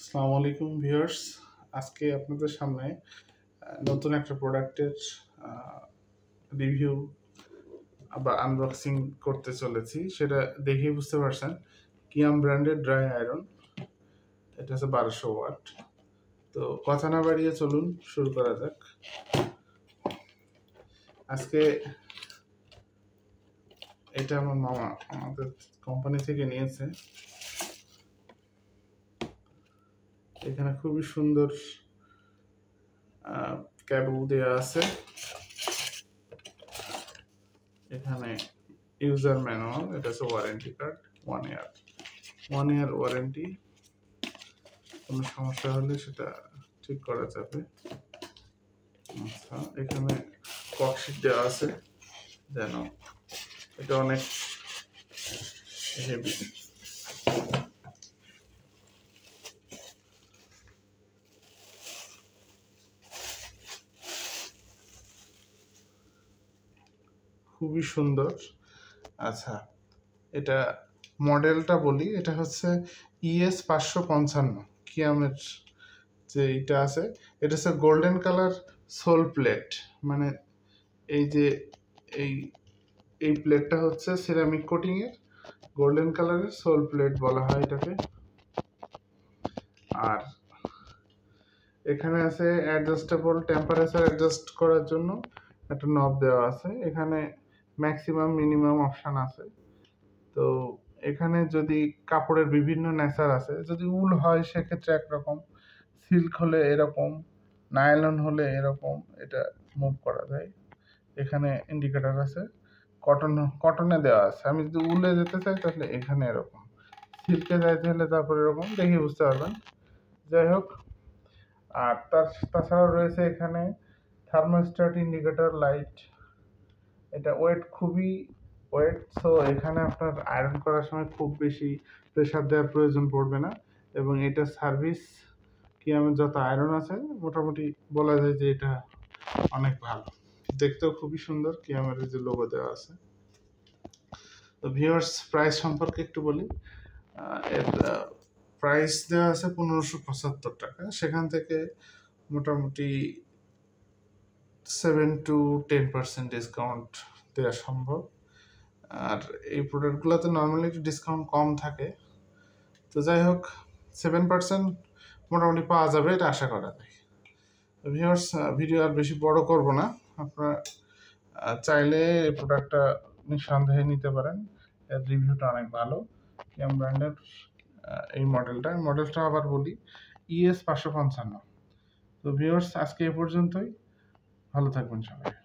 আসসালামু আলাইকুম ভিউয়ার্স। আজকে আপনাদের সামনে নতুন একটা প্রোডাক্টের রিভিউ বা আনবক্সিং করতে চলেছি। সেটা দেখেই বুঝতে পারছেন, কিয়াম ব্র্যান্ডের ড্রাই আয়রন। এটা হচ্ছে 1200 ওয়াট। তো কথা না বাড়িয়ে চলুন শুরু করা যাক। আজকে এটা আমার মামা আমাদের কোম্পানি থেকে নিয়েছে। এখানে খুবই সুন্দর কেবল দেওয়া আছে। এখানে ইউজার ম্যানুয়াল, এটা হচ্ছে ওয়ারেন্টি কার্ড, 1 ইয়ার ওয়ারেন্টি। কোনো সমস্যা হলে সেটা ঠিক করা যাবে। আচ্ছা, এখানে ককশিট দেওয়া আছে, যেন এটা অনেক হেভি। খুবই সুন্দর। আচ্ছা, এটা মডেলটা বলি, এটা হচ্ছে ES 555 কিয়ামের যে এটা আছে। এটা হচ্ছে গোল্ডেন কালার সোল প্লেট, মানে এই যে এই এই প্লেটটা হচ্ছে সিরামিক কোটিং এর গোল্ডেন কালারের সোল প্লেট বলা হয় এটাকে। আর এখানে আছে অ্যাডজাস্টেবল টেম্পারেচার অ্যাডজাস্ট করার জন্য একটা নব দেওয়া আছে। এখানে ম্যাক্সিমাম মিনিমাম অপশন আছে। তো এখানে যদি কাপড়ের বিভিন্ন নেচার আছে, যদি উল হয় সেক্ষেত্রে একরকম, সিল্ক হলে এরকম, নাইলন হলে এরকম, এটা মুভ করা যায়। এখানে ইন্ডিকেটর আছে। কটনে দেওয়া আছে। আমি যদি উলে যেতে চাই তাহলে এখানে এরকম, সিল্কে যাইতে হলে তারপর এরকম, দেখে বুঝতে পারবেন। যাই হোক, আর তাছাড়াও রয়েছে এখানে থার্মোস্ট্যাট ইন্ডিকেটর লাইট। এটা ওয়েট খুবই ওয়েট, সো এখানে আপনার আয়রন করার সময় খুব বেশি প্রেসার দেওয়ার প্রয়োজন পড়বে না। এবং এটা সার্ভিস কিয়ামের যত আয়রন আছে মোটামুটি বলা যায় যে এটা অনেক ভালো। দেখতেও খুবই সুন্দর, কিয়ামের যে লোগো দেওয়া আছে। তো ভিউয়ার্স, প্রাইস সম্পর্কে একটু বলি। এর প্রাইস দেওয়া আছে 1575 টাকা। সেখান থেকে মোটামুটি 7 to 10% ডিসকাউন্ট দেওয়া সম্ভব। আর এই প্রোডাক্টগুলোতে নর্মালি একটু ডিসকাউন্ট কম থাকে। তো যাই হোক, 7% মোটামুটি পাওয়া যাবে, এটা আশা করা যায়। ভিউয়ার্স, ভিডিও আর বেশি বড় করব না। আপনারা চাইলে এই প্রোডাক্টটা নিঃসন্দেহে নিতে পারেন। এর রিভিউটা অনেক ভালো। কিয়াম ব্র্যান্ডের এই মডেলটা আবার বলি, ES 555। তো ভিউয়ার্স, আজকে এ পর্যন্তই। ভালো থাকবেন সবাই।